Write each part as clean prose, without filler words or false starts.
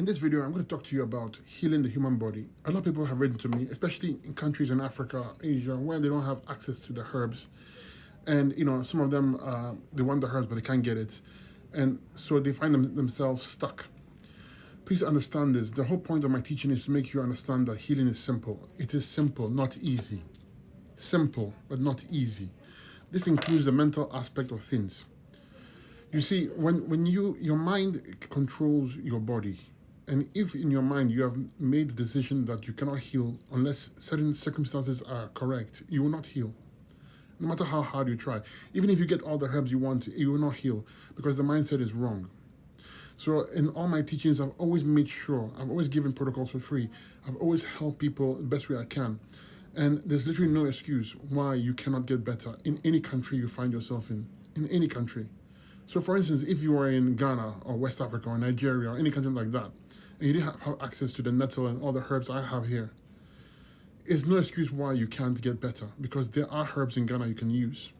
In this video, I'm going to talk to you about healing the human body. A lot of people have written to me, especially in countries in Africa, Asia, where they don't have access to the herbs. And, some of them, they want the herbs, but they can't get it. And so they find themselves stuck. Please understand this. The whole point of my teaching is to make you understand that healing is simple. It is simple, not easy. Simple, but not easy. This includes the mental aspect of things. You see, when your mind controls your body, and if in your mind you have made the decision that you cannot heal unless certain circumstances are correct, you will not heal. No matter how hard you try. Even if you get all the herbs you want, you will not heal because the mindset is wrong. So in all my teachings, I've always made sure, I've always given protocols for free. I've always helped people the best way I can. And there's literally no excuse why you cannot get better in any country you find yourself in any country. So for instance, if you are in Ghana or West Africa or Nigeria or any country like that, and you didn't have access to the nettle and all the herbs I have here, it's no excuse why you can't get better because there are herbs in Ghana you can use.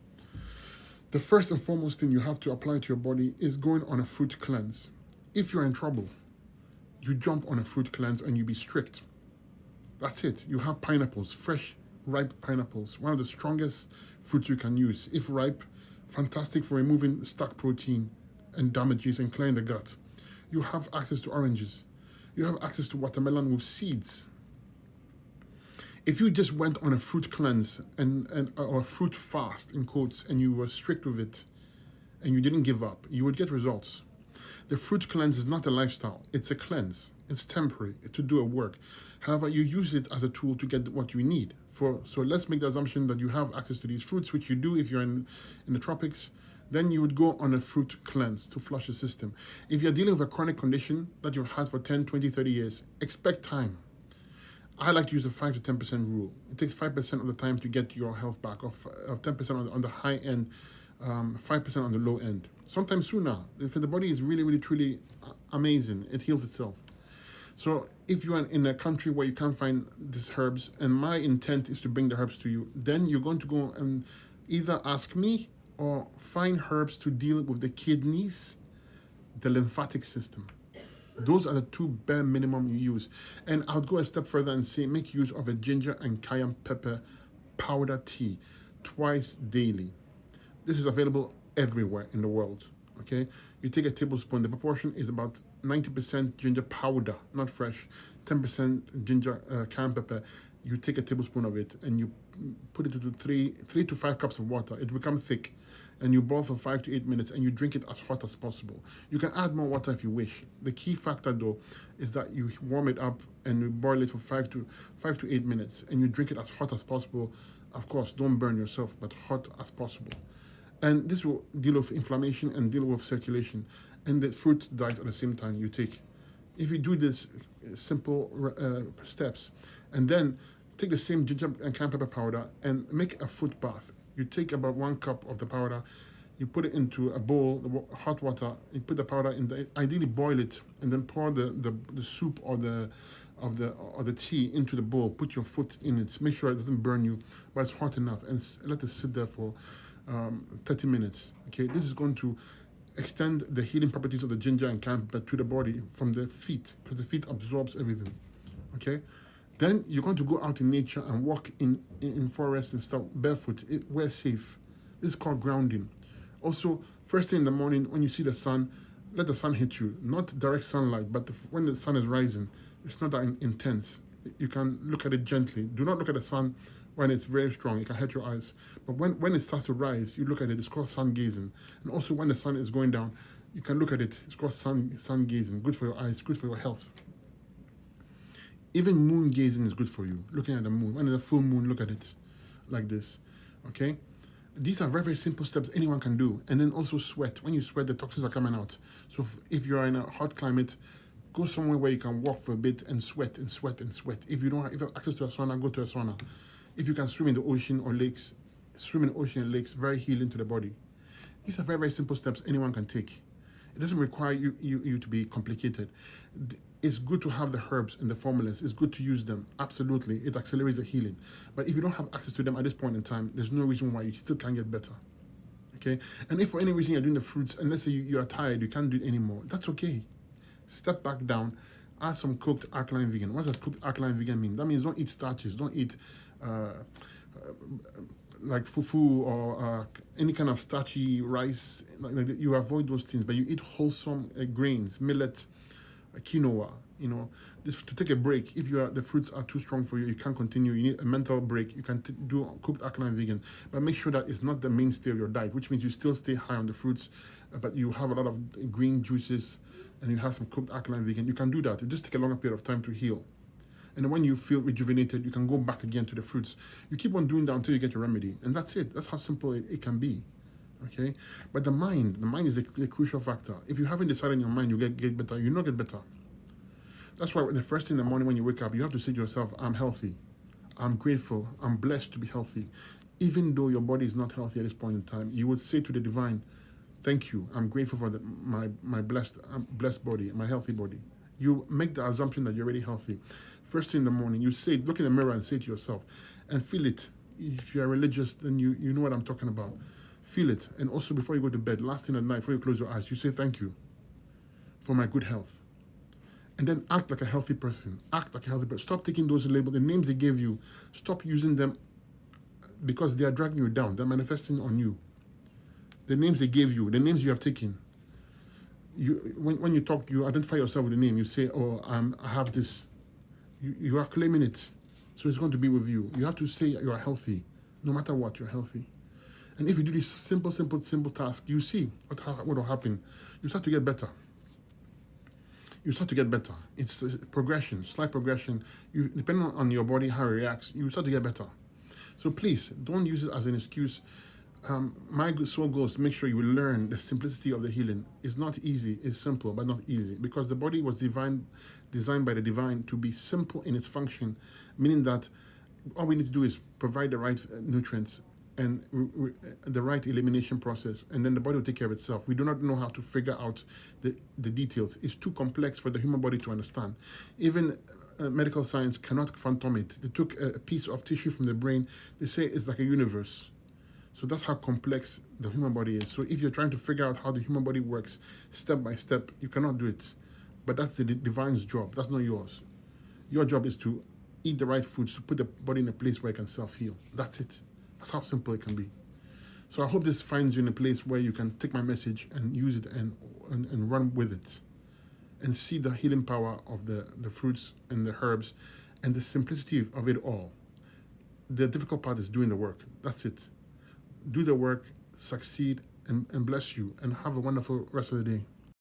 The first and foremost thing you have to apply to your body is going on a fruit cleanse. If you're in trouble, you jump on a fruit cleanse and you be strict. That's it. You have pineapples, fresh, ripe pineapples, one of the strongest fruits you can use. If ripe, fantastic for removing stuck protein and damages and clearing the gut. You have access to oranges. You have access to watermelon with seeds. If you just went on a fruit cleanse or a fruit fast, in quotes, and you were strict with it, and you didn't give up, you would get results. The fruit cleanse is not a lifestyle. It's a cleanse. It's temporary to do a work. However, you use it as a tool to get what you need. So let's make the assumption that you have access to these fruits, which you do if you're in the tropics. Then you would go on a fruit cleanse to flush the system. If you're dealing with a chronic condition that you've had for 10, 20, 30 years, expect time. I like to use the 5 to 10% rule. It takes 5% of the time to get your health back, of 10% on the high end, 5% on the low end. Sometimes sooner, because the body is really, really, truly amazing. It heals itself. So if you are in a country where you can't find these herbs, and my intent is to bring the herbs to you, then you're going to go and either ask me or find herbs to deal with the kidneys, the lymphatic system. Those are the two bare minimum you use. And I'll go a step further and say make use of a ginger and cayenne pepper powder tea twice daily. This is available everywhere in the world, okay? You take a tablespoon. The proportion is about 90% ginger powder, not fresh, 10% ginger cayenne pepper. You take a tablespoon of it and you put it into 3 to 5 cups of water. It becomes thick and you boil for 5 to 8 minutes and you drink it as hot as possible. You can add more water if you wish. The key factor though is that you warm it up and you boil it for 5 to 8 minutes and you drink it as hot as possible. Of course, don't burn yourself, but hot as possible. And this will deal with inflammation and deal with circulation and the fruit diet at the same time you take. If you do this simple steps and then take the same ginger and cayenne pepper powder and make a foot bath. You take about 1 cup of the powder, you put it into a bowl, hot water, you put the powder in the, ideally boil it, and then pour the soup or the tea into the bowl. Put your foot in it. Make sure it doesn't burn you, but it's hot enough, and let it sit there for 30 minutes. Okay, this is going to extend the healing properties of the ginger and cayenne pepper to the body from the feet, because the feet absorbs everything. Okay. Then you're going to go out in nature and walk in forests and stuff barefoot. We're safe. This is called grounding. Also, first thing in the morning when you see the sun, let the sun hit you. Not direct sunlight, but when the sun is rising, it's not that intense. You can look at it gently. Do not look at the sun when it's very strong. It can hurt your eyes. But when it starts to rise, you look at it. It's called sun gazing. And also when the sun is going down, you can look at it. It's called sun gazing. Good for your eyes. Good for your health. Even moon gazing is good for you. Looking at the moon. When it's a full moon, look at it like this. Okay? These are very, very simple steps anyone can do. And then also sweat. When you sweat, the toxins are coming out. So if you're in a hot climate, go somewhere where you can walk for a bit and sweat and sweat and sweat. If you have access to a sauna, go to a sauna. If you can swim in the ocean or lakes, swim in the ocean and lakes, very healing to the body. These are very, very simple steps anyone can take. It doesn't require you to be complicated. It's good to have the herbs and the formulas. It's good to use them. Absolutely. It accelerates the healing. But if you don't have access to them at this point in time, there's no reason why you still can't get better. Okay? And if for any reason you're doing the fruits, and let's say you are tired, you can't do it anymore, that's okay. Step back down. Add some cooked alkaline vegan. What does cooked alkaline vegan mean? That means don't eat starches, don't eat uh, like fufu or any kind of starchy rice. You avoid those things, but you eat wholesome grains, millet, quinoa. You know, this to take a break. If the fruits are too strong for you, you can't continue. You need a mental break. You can do cooked alkaline vegan, but make sure that it's not the mainstay of your diet, which means you still stay high on the fruits, but you have a lot of green juices, and you have some cooked alkaline vegan. You can do that. It just take a longer period of time to heal. And when you feel rejuvenated, you can go back again to the fruits. You keep on doing that until you get your remedy. And that's it. That's how simple it can be. Okay? But the mind is the crucial factor. If you haven't decided in your mind you get better, you not get better. That's why the first thing in the morning when you wake up, you have to say to yourself, I'm healthy. I'm grateful. I'm blessed to be healthy. Even though your body is not healthy at this point in time, you would say to the divine, thank you. I'm grateful for my blessed body, my healthy body. You make the assumption that you're already healthy. First thing in the morning, you say, look in the mirror and say to yourself, and feel it. If you are religious, then you know what I'm talking about. Feel it. And also before you go to bed, last thing at night, before you close your eyes, you say thank you for my good health. And then act like a healthy person. Act like a healthy person. Stop taking those labels, the names they gave you. Stop using them because they are dragging you down. They're manifesting on you. The names they gave you, the names you have taken. When you talk, you identify yourself with the name. You say, oh, I have this. You are claiming it. So it's going to be with you. You have to say you are healthy. No matter what, you're healthy. And if you do this simple task, you see what will happen. You start to get better. You start to get better. It's a progression, slight progression. Depending on your body, how it reacts, you start to get better. So please, don't use it as an excuse. My sole goal is to make sure you learn the simplicity of the healing. It's not easy. It's simple, but not easy. Because the body was designed by the divine to be simple in its function, meaning that all we need to do is provide the right nutrients and the right elimination process, and then the body will take care of itself. We do not know how to figure out the details. It's too complex for the human body to understand. Even medical science cannot fathom it. They took a piece of tissue from the brain. They say it's like a universe. So that's how complex the human body is. So if you're trying to figure out how the human body works step by step, you cannot do it. But that's the divine's job. That's not yours. Your job is to eat the right foods, to put the body in a place where it can self-heal. That's it. That's how simple it can be. So I hope this finds you in a place where you can take my message and use it and run with it and see the healing power of the fruits and the herbs and the simplicity of it all. The difficult part is doing the work. That's it. Do the work, succeed, and bless you, and have a wonderful rest of the day.